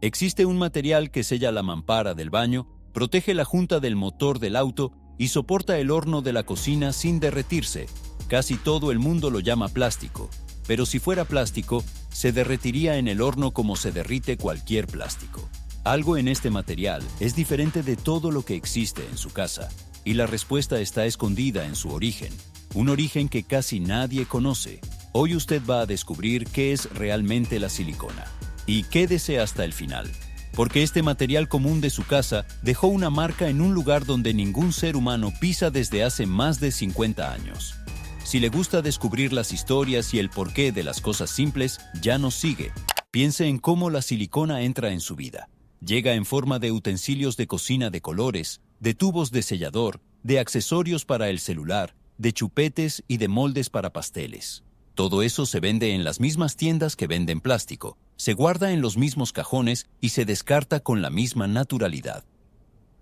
Existe un material que sella la mampara del baño, protege la junta del motor del auto y soporta el horno de la cocina sin derretirse. Casi todo el mundo lo llama plástico, pero si fuera plástico, se derretiría en el horno como se derrite cualquier plástico. Algo en este material es diferente de todo lo que existe en su casa, y la respuesta está escondida en su origen, un origen que casi nadie conoce. Hoy usted va a descubrir qué es realmente la silicona. Y quédese hasta el final, porque este material común de su casa dejó una marca en un lugar donde ningún ser humano pisa desde hace más de 50 años. Si le gusta descubrir las historias y el porqué de las cosas simples, ya nos sigue. Piense en cómo la silicona entra en su vida. Llega en forma de utensilios de cocina de colores, de tubos de sellador, de accesorios para el celular, de chupetes y de moldes para pasteles. Todo eso se vende en las mismas tiendas que venden plástico, se guarda en los mismos cajones y se descarta con la misma naturalidad.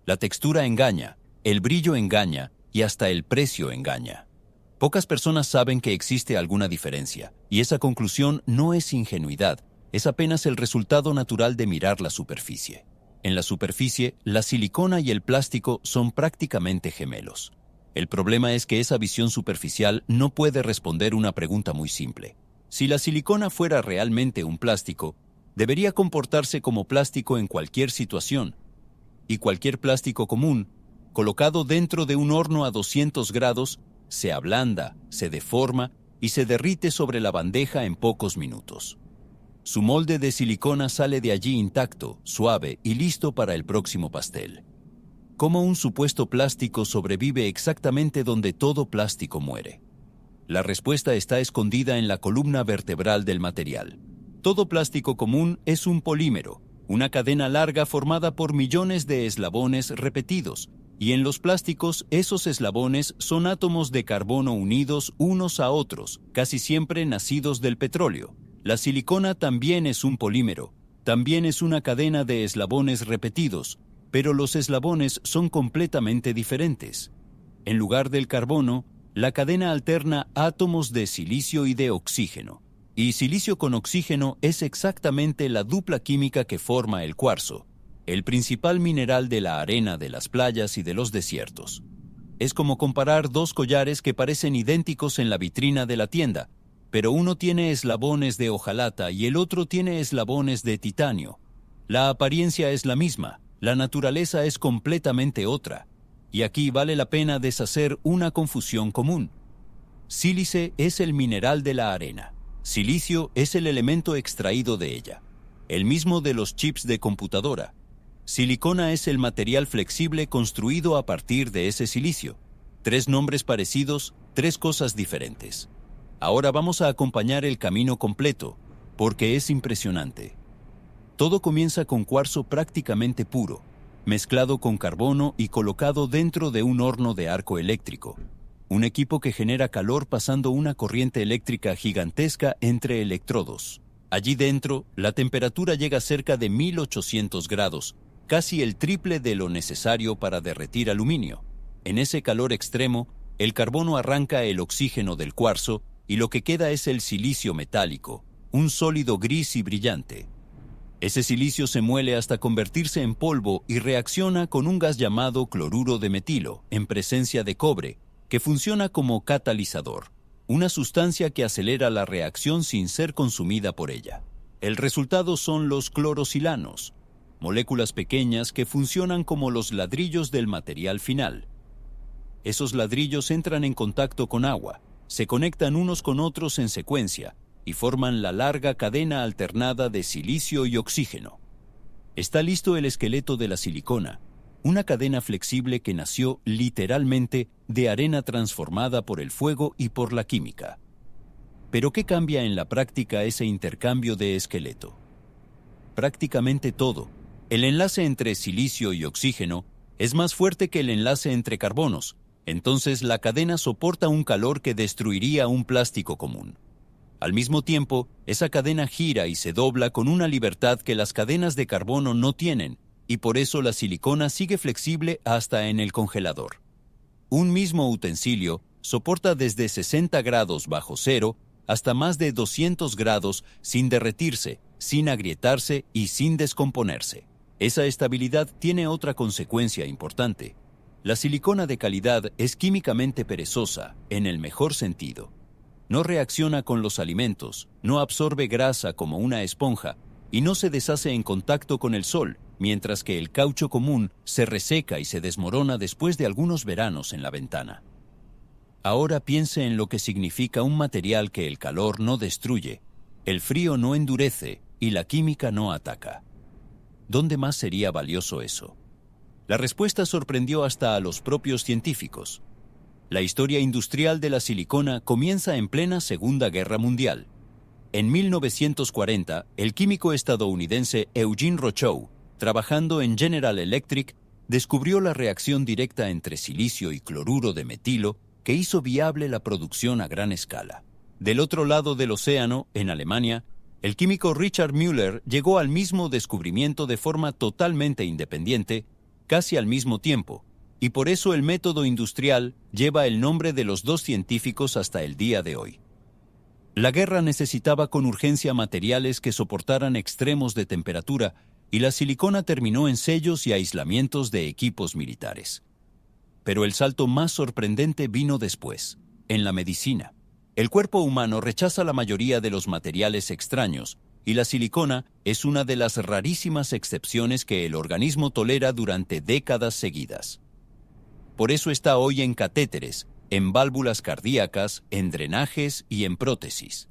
La textura engaña, el brillo engaña y hasta el precio engaña. Pocas personas saben que existe alguna diferencia, y esa conclusión no es ingenuidad, es apenas el resultado natural de mirar la superficie. En la superficie, la silicona y el plástico son prácticamente gemelos. El problema es que esa visión superficial no puede responder una pregunta muy simple. Si la silicona fuera realmente un plástico, debería comportarse como plástico en cualquier situación. Y cualquier plástico común, colocado dentro de un horno a 200 grados, se ablanda, se deforma y se derrite sobre la bandeja en pocos minutos. Su molde de silicona sale de allí intacto, suave y listo para el próximo pastel. ¿Cómo un supuesto plástico sobrevive exactamente donde todo plástico muere? La respuesta está escondida en la columna vertebral del material. Todo plástico común es un polímero, una cadena larga formada por millones de eslabones repetidos, y en los plásticos esos eslabones son átomos de carbono unidos unos a otros, casi siempre nacidos del petróleo. La silicona también es un polímero, también es una cadena de eslabones repetidos, pero los eslabones son completamente diferentes. En lugar del carbono, la cadena alterna átomos de silicio y de oxígeno. Y silicio con oxígeno es exactamente la dupla química que forma el cuarzo, el principal mineral de la arena de las playas y de los desiertos. Es como comparar dos collares que parecen idénticos en la vitrina de la tienda, pero uno tiene eslabones de hojalata y el otro tiene eslabones de titanio. La apariencia es la misma, la naturaleza es completamente otra, y aquí vale la pena deshacer una confusión común. Sílice es el mineral de la arena, silicio es el elemento extraído de ella, el mismo de los chips de computadora. Silicona es el material flexible construido a partir de ese silicio. 3 nombres parecidos, 3 cosas diferentes. Ahora vamos a acompañar el camino completo, porque es impresionante. Todo comienza con cuarzo prácticamente puro, mezclado con carbono y colocado dentro de un horno de arco eléctrico, un equipo que genera calor pasando una corriente eléctrica gigantesca entre electrodos. Allí dentro, la temperatura llega a cerca de 1800 grados, casi el triple de lo necesario para derretir aluminio. En ese calor extremo, el carbono arranca el oxígeno del cuarzo y lo que queda es el silicio metálico, un sólido gris y brillante. Ese silicio se muele hasta convertirse en polvo y reacciona con un gas llamado cloruro de metilo, en presencia de cobre, que funciona como catalizador, una sustancia que acelera la reacción sin ser consumida por ella. El resultado son los clorosilanos, moléculas pequeñas que funcionan como los ladrillos del material final. Esos ladrillos entran en contacto con agua, se conectan unos con otros en secuencia, y forman la larga cadena alternada de silicio y oxígeno. Está listo el esqueleto de la silicona, una cadena flexible que nació literalmente de arena transformada por el fuego y por la química. ¿Pero qué cambia en la práctica ese intercambio de esqueleto? Prácticamente todo. El enlace entre silicio y oxígeno es más fuerte que el enlace entre carbonos, entonces la cadena soporta un calor que destruiría un plástico común. Al mismo tiempo, esa cadena gira y se dobla con una libertad que las cadenas de carbono no tienen, y por eso la silicona sigue flexible hasta en el congelador. Un mismo utensilio soporta desde 60 grados bajo cero hasta más de 200 grados sin derretirse, sin agrietarse y sin descomponerse. Esa estabilidad tiene otra consecuencia importante. La silicona de calidad es químicamente perezosa, en el mejor sentido. No reacciona con los alimentos, no absorbe grasa como una esponja y no se deshace en contacto con el sol, mientras que el caucho común se reseca y se desmorona después de algunos veranos en la ventana. Ahora piense en lo que significa un material que el calor no destruye, el frío no endurece y la química no ataca. ¿Dónde más sería valioso eso? La respuesta sorprendió hasta a los propios científicos. La historia industrial de la silicona comienza en plena Segunda Guerra Mundial. En 1940, el químico estadounidense Eugene Rochow, trabajando en General Electric, descubrió la reacción directa entre silicio y cloruro de metilo que hizo viable la producción a gran escala. Del otro lado del océano, en Alemania, el químico Richard Müller llegó al mismo descubrimiento de forma totalmente independiente, casi al mismo tiempo, y por eso el método industrial lleva el nombre de los dos científicos hasta el día de hoy. La guerra necesitaba con urgencia materiales que soportaran extremos de temperatura, y la silicona terminó en sellos y aislamientos de equipos militares. Pero el salto más sorprendente vino después, en la medicina. El cuerpo humano rechaza la mayoría de los materiales extraños, y la silicona es una de las rarísimas excepciones que el organismo tolera durante décadas seguidas. Por eso está hoy en catéteres, en válvulas cardíacas, en drenajes y en prótesis.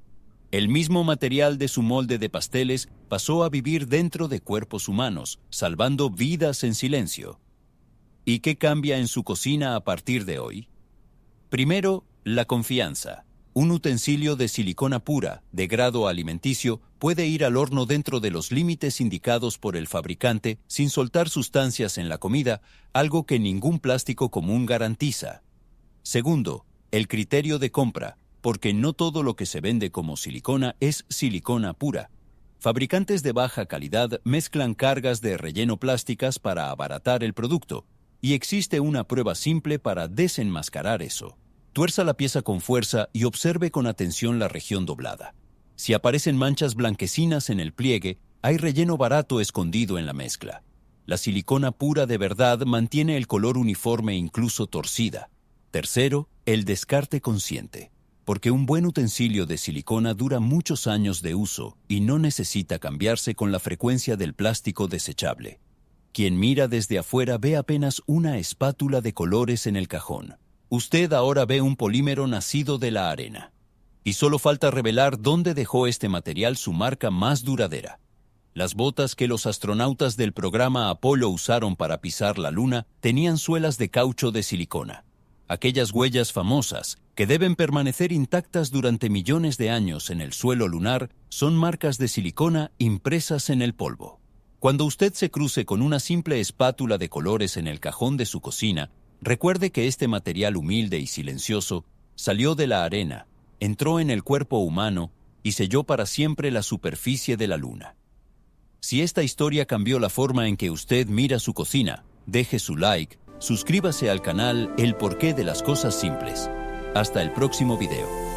El mismo material de su molde de pasteles pasó a vivir dentro de cuerpos humanos, salvando vidas en silencio. ¿Y qué cambia en su cocina a partir de hoy? Primero, la confianza. Un utensilio de silicona pura, de grado alimenticio, puede ir al horno dentro de los límites indicados por el fabricante sin soltar sustancias en la comida, algo que ningún plástico común garantiza. Segundo, el criterio de compra, porque no todo lo que se vende como silicona es silicona pura. Fabricantes de baja calidad mezclan cargas de relleno plásticas para abaratar el producto, y existe una prueba simple para desenmascarar eso. Tuerza la pieza con fuerza y observe con atención la región doblada. Si aparecen manchas blanquecinas en el pliegue, hay relleno barato escondido en la mezcla. La silicona pura de verdad mantiene el color uniforme incluso torcida. Tercero, el descarte consciente. Porque un buen utensilio de silicona dura muchos años de uso y no necesita cambiarse con la frecuencia del plástico desechable. Quien mira desde afuera ve apenas una espátula de colores en el cajón. Usted ahora ve un polímero nacido de la arena. Y solo falta revelar dónde dejó este material su marca más duradera. Las botas que los astronautas del programa Apolo usaron para pisar la Luna tenían suelas de caucho de silicona. Aquellas huellas famosas, que deben permanecer intactas durante millones de años en el suelo lunar, son marcas de silicona impresas en el polvo. Cuando usted se cruce con una simple espátula de colores en el cajón de su cocina, recuerde que este material humilde y silencioso salió de la arena, entró en el cuerpo humano y selló para siempre la superficie de la Luna. Si esta historia cambió la forma en que usted mira su cocina, deje su like, suscríbase al canal El Porqué de las Cosas Simples. Hasta el próximo video.